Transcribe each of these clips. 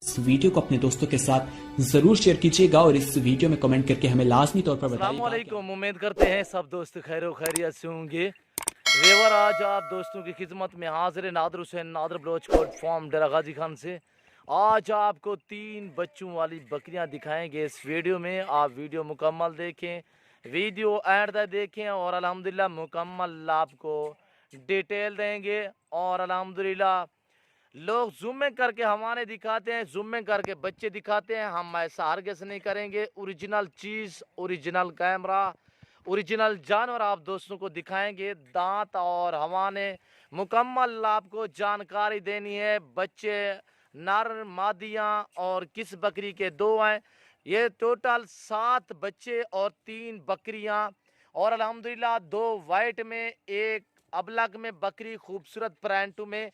इस वीडियो को अपने दोस्तों के साथ जरूर शेयर कीजिएगा और इस वीडियो में कमेंट करके हमें लाजमी तौर पर बताइएगा। अस्सलाम वालेकुम, उम्मीद करते हैं सब दोस्त खैर खैरियत से होंगे। रेवर आज आप दोस्तों की खिदमत में हाजिर है नादर हुसैन नादर बलोच कोट फॉर्म डेरा गाजी खान से। आज आपको 3 बच्चों वाली बकरियां दिखाएंगे इस वीडियो में। आप वीडियो मुकम्मल देखें, वीडियो एंड तक देखें और अल्हम्दुलिल्लाह मुकम्मल आपको डिटेल देंगे। और अल्हम्दुलिल्लाह लोग जूम में करके हमारे दिखाते हैं, जूम में करके बच्चे दिखाते हैं, हम ऐसा हरगिज़ नहीं करेंगे। ओरिजिनल चीज़, ओरिजिनल कैमरा, ओरिजिनल जानवर आप दोस्तों को दिखाएंगे। दांत और हवाने मुकम्मल आपको जानकारी देनी है। बच्चे नर मादियाँ और किस बकरी के 2 हैं। ये टोटल 7 बच्चे और 3 बकरियाँ और अल्हम्दुलिल्लाह 2 वाइट में, एक अबलग में बकरी खूबसूरत प्रिंट में।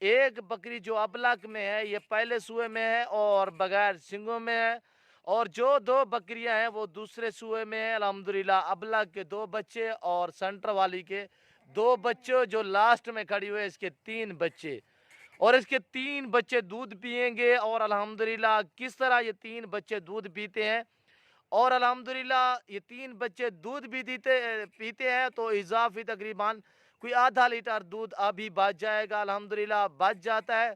एक बकरी जो अबलग में है ये पहले सूए में है और बगैर सिंगों में है। और जो 2 बकरियां हैं वो दूसरे सूए में है। अल्हम्दुलिल्लाह अबलग के 2 बच्चे और सेंटर वाली के 2 बच्चे, जो लास्ट में खड़ी हुई है इसके 3 बच्चे। और इसके 3 बच्चे दूध पिएंगे और अल्हम्दुलिल्लाह किस तरह ये 3 बच्चे दूध पीते हैं। और अल्हम्दुलिल्लाह ये 3 बच्चे दूध भी पीते हैं तो इजाफी तकरीबन कोई आधा लीटर दूध अभी बच जाएगा। अल्हम्दुलिल्लाह बच जाता है।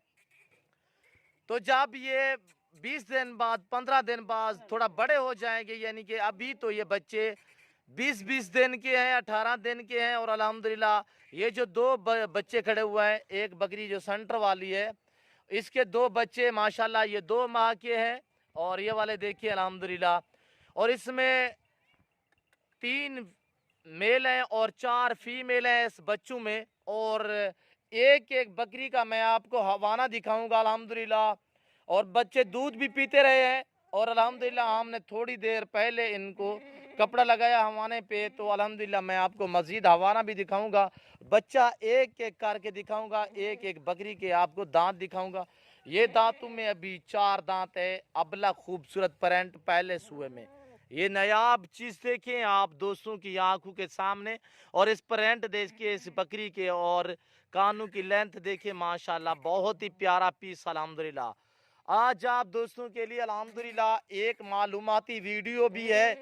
तो जब ये 20 दिन बाद, 15 दिन बाद थोड़ा बड़े हो जाएंगे, यानी कि अभी तो ये बच्चे 20-20 दिन के हैं, 18 दिन के हैं। और अल्हम्दुलिल्लाह ये जो 2 बच्चे खड़े हुए हैं, एक बकरी जो सेंटर वाली है इसके 2 बच्चे माशाल्लाह ये 2 माह के हैं। और ये वाले देखिए अल्हम्दुलिल्लाह। और इसमें 3 मेल हैं और 4 फीमेल हैं इस बच्चों में। और एक बकरी का मैं आपको हवाना दिखाऊंगा अल्हम्दुलिल्लाह। और बच्चे दूध भी पीते रहे हैं और अल्हम्दुलिल्लाह हमने थोड़ी देर पहले इनको कपड़ा लगाया हवाने पे। तो अल्हम्दुलिल्लाह मैं आपको मज़ीद हवाना भी दिखाऊंगा, बच्चा एक एक करके दिखाऊंगा, एक एक बकरी के आपको दांत दिखाऊंगा। ये दांतों में अभी 4 दांत है, अबला खूबसूरत प्रिंट पहले सूए में। ये नायाब चीज़ देखें आप दोस्तों की आंखों के सामने। और इस प्रिंट देखिए इस बकरी के और कानों की लेंथ देखिए माशाल्लाह, बहुत ही प्यारा पीस अल्हम्दुलिल्लाह। आज आप दोस्तों के लिए अल्हम्दुलिल्लाह एक मालूमाती वीडियो भी है।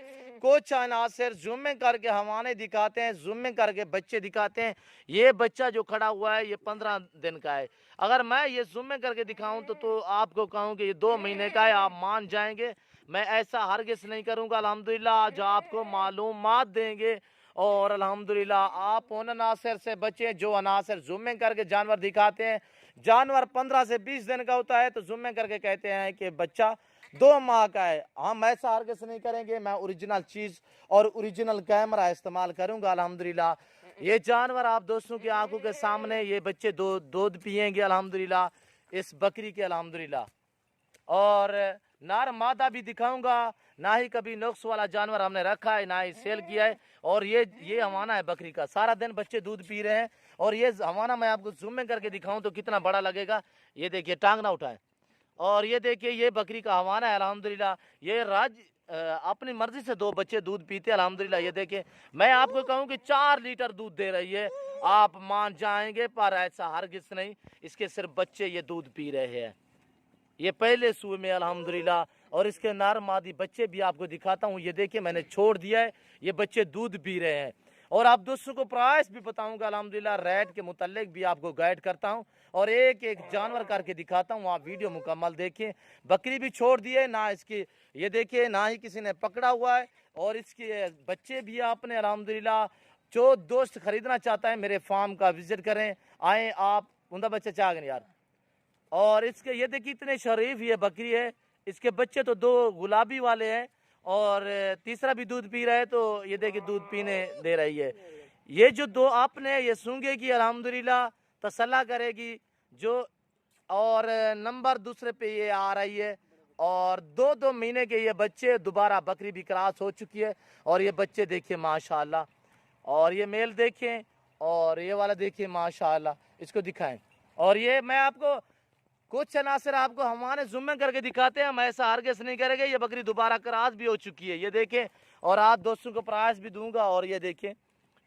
कुछ अनासर जूम में करके हमारे दिखाते हैं, जूम में करके बच्चे दिखाते हैं। ये बच्चा जो खड़ा हुआ है ये 15 दिन का है। अगर मैं ये जूम में करके दिखाऊं तो आपको कहूँ कि ये 2 महीने का है, आप मान जाएंगे। मैं ऐसा हरगिज़ नहीं करूँगा। अल्हम्दुलिल्लाह आज आपको मालूमात देंगे और अल्हम्दुलिल्लाह आप उन अनासर से बचें जो अनासर जूम में करके जानवर दिखाते हैं। जानवर 15 से 20 दिन का होता है तो जूम में करके कहते हैं कि बच्चा 2 माह का है। हम ऐसा हरगिज़ नहीं करेंगे। मैं ओरिजिनल चीज़ और ओरिजिनल कैमरा इस्तेमाल करूँगा। अल्हम्दुलिल्लाह ये जानवर आप दोस्तों की आंखों के सामने, ये बच्चे दूध पिएंगे अल्हम्दुलिल्लाह इस बकरी के अल्हम्दुलिल्लाह। और नार मादा भी दिखाऊंगा। ना ही कभी नुक्स वाला जानवर हमने रखा है, ना ही सेल किया है। और ये हवाना है बकरी का, सारा दिन बच्चे दूध पी रहे हैं। और ये हवाना मैं आपको जूम में करके दिखाऊं तो कितना बड़ा लगेगा। ये देखिए टांग ना उठाए। और ये देखिए ये बकरी का हवाना है अल्हम्दुलिल्लाह। ये अपनी मर्जी से 2 बच्चे दूध पीते हैं अल्हम्दुलिल्लाह। ये देखिए मैं आपको कहूँ कि 4 लीटर दूध दे रही है, आप मान जाएंगे। पर ऐसा हरगिज़ नहीं, इसके सिर्फ बच्चे ये दूध पी रहे हैं। ये पहले सूए में अल्हम्दुलिल्लाह। और इसके नर मादी बच्चे भी आपको दिखाता हूँ। ये देखिए मैंने छोड़ दिया है, ये बच्चे दूध पी रहे हैं। और आप दोस्तों को प्राइस भी बताऊंगा अल्हम्दुलिल्लाह, रेट के मुतालिक भी आपको गाइड करता हूँ और एक एक जानवर करके दिखाता हूँ। आप वीडियो मुकम्मल देखें। बकरी भी छोड़ दी है, ना इसकी ये देखिए ना ही किसी ने पकड़ा हुआ है। और इसके बच्चे भी आपने अल्हम्दुलिल्लाह, जो दोस्त खरीदना चाहता है मेरे फार्म का विजिट करें, आए आप उनका बच्चा चाहन यार। और इसके ये देखिए इतने शरीफ ये बकरी है। इसके बच्चे तो 2 गुलाबी वाले हैं और तीसरा भी दूध पी रहा है। तो ये देखिए दूध पीने दे रही है। ये जो 2 आपने ये सूंघेगी अल्हम्दुलिल्लाह, तसल्ला करेगी जो। और नंबर दूसरे पे ये आ रही है। और 2-2 महीने के ये बच्चे, दोबारा बकरी भी क्रॉस हो चुकी है। और ये बच्चे देखिए माशाल्लाह। और ये मेल देखें और ये वाला देखिए माशाल्लाह, इसको दिखाएं। और ये मैं आपको कुछ अनासर आपको हमारे जूम में करके दिखाते हैं, हम ऐसा हरगिज़ नहीं करेंगे। ये बकरी दोबारा क्रॉस भी हो चुकी है, ये देखें। और आप दोस्तों को प्राइस भी दूंगा। और ये देखें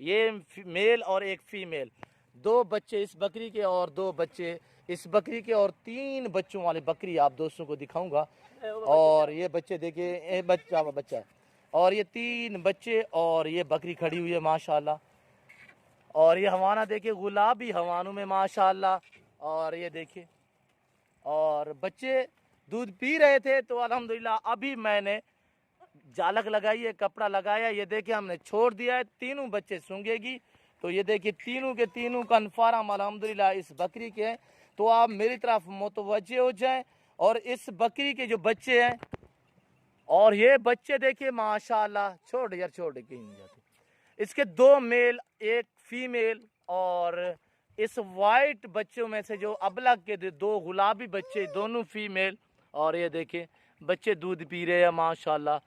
ये मेल और एक फीमेल, 2 बच्चे इस बकरी के और 2 बच्चे اس بکری کے اور 3 بچوں والی بکری آپ دوستوں کو دکھاؤں گا. اور یہ بچے دیکھیے بچہ اور یہ 3 بچے اور یہ بکری کھڑی ہوئی ہے ماشاءاللہ. اور یہ ہوانا دیکھیے گلابی ہوانوں میں ماشاءاللہ. اور یہ دیکھیے اور بچے دودھ پی رہے تھے تو الحمدللہ ابھی میں نے جالک لگائی ہے, کپڑا لگایا. یہ دیکھیں ہم نے چھوڑ دیا ہے, تینوں بچے سونگے گی. تو یہ دیکھیں تینوں کے تینوں کنفرم الحمدللہ اس بکری کے ہیں. تو آپ میری طرف متوجہ ہو جائیں. اور اس بکری کے جو بچے ہیں اور یہ بچے دیکھیں ماشاءاللہ, چھوڑ کے نہیں جاتے. اس کے 2 میل 1 فیمیل. اور اس وائٹ بچوں میں سے جو ابلک کے 2 گلابی بچے دونوں فیمیل. اور یہ دیکھیں بچے دودھ پی رہے ہیں ماشاءاللہ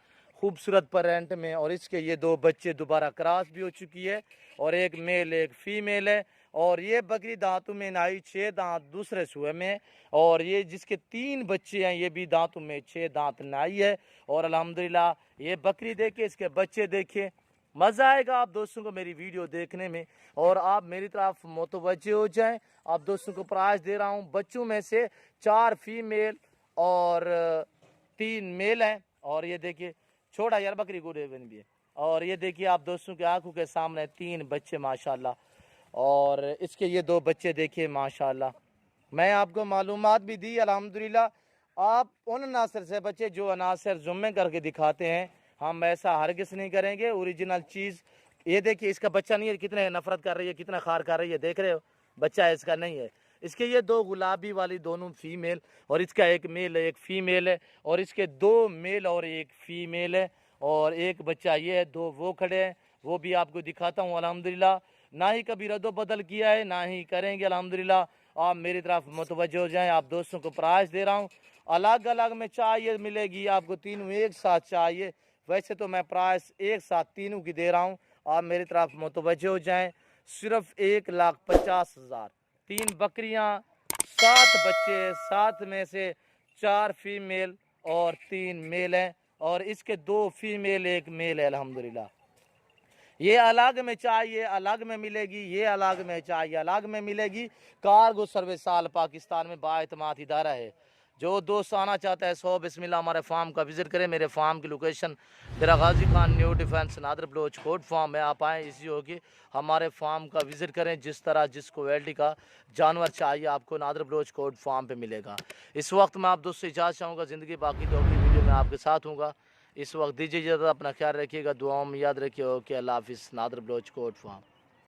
خوبصورت پرنٹ میں. اور اس کے یہ 2 بچے دوبارہ کراس بھی ہو چکی ہے اور 1 میل 1 فیمیل ہے. اور یہ بکری دانتوں میں نائی 6 دانت دوسرے سوئے میں. اور یہ جس کے 3 بچے ہیں یہ بھی دانتوں میں 6 دانت نائی ہے. اور الحمدللہ یہ بکری دیکھیں, اس کے بچے دیکھیں. مزہ آئے گا آپ دوستوں کو میری ویڈیو دیکھنے میں. اور آپ میری طرف متوجہ ہو جائیں. آپ دوستوں کو پرائز دے رہا ہوں. بچوں میں سے 4 فیمیل اور 3 میل ہیں. اور یہ دیکھیے چھوٹا یار بکری گوڑے بھی ہے. اور یہ دیکھیے آپ دوستوں کے آنکھوں کے سامنے 3 بچے ماشاءاللہ. اور اس کے یہ 2 بچے دیکھیے ماشاءاللہ. میں آپ کو معلومات بھی دی الحمدللہ. آپ ان عناصر سے بچے جو عناصر ضمن کر کے دکھاتے ہیں, ہم ایسا ہرگز نہیں کریں گے. اوریجنل چیز یہ دیکھیے اس کا بچہ نہیں ہے, کتنے نفرت کر رہی ہے, کتنا خار کر رہی ہے, دیکھ رہے ہو بچہ اس کا نہیں ہے. اس کے یہ 2 گلابی والی دونوں فیمیل اور اس کا 1 میل 1 فیمیل ہے. اور اس کے 2 میل اور 1 فیمیل ہے. اور 1 بچہ یہ ہے, 2 وہ کھڑے ہیں, وہ بھی آپ کو دکھاتا ہوں الحمدللہ. نہ ہی کبھی رد و بدل کیا ہے, نہ ہی کریں گے الحمدللہ. آپ میری طرف متوجہ ہو جائیں. آپ دوستوں کو پرائز دے رہا ہوں. الگ الگ میں چاہیے ملے گی آپ کو, تینوں ایک ساتھ چاہیے. ویسے تو میں پرائز ایک ساتھ تینوں کی دے رہا ہوں. آپ میری طرف متوجہ ہو جائیں. صرف 1,50,000. 3 بکریاں 7 بچے, 7 میں سے 4 فیمیل اور 3 میل ہیں. اور اس کے 2 فیمیل 1 میل ہے الحمدللہ. یہ الگ میں چاہیے الگ میں ملے گی, یہ الگ میں چاہیے الگ میں ملے گی. کارگو سروس آل پاکستان میں بااعتماد ادارہ ہے. جو دوست آنا چاہتا ہے 100 بسم اللہ ہمارے فارم کا وزٹ کریں. میرے فارم کی location Dera Ghazi Khan new defence نادر بلوچ کوٹ فارم ہے. آپ آئیں ایزی ہوگی, ہمارے فارم کا وزٹ کریں. جس طرح جس کوالٹی کا جانور چاہیے آپ کو نادر بلوچ کوٹ فارم پہ ملے گا. اس وقت میں آپ دوست سے اجازت چاہوں گا. زندگی باقی تو اگلی ویڈیو میں آپ کے ساتھ ہوں گا. اس وقت دیجیے اجازت, اپنا خیال رکھیے گا, دعاؤں میں یاد رکھیے. اوکے اللہ حافظ. نادر بلوچ کوٹ فارم.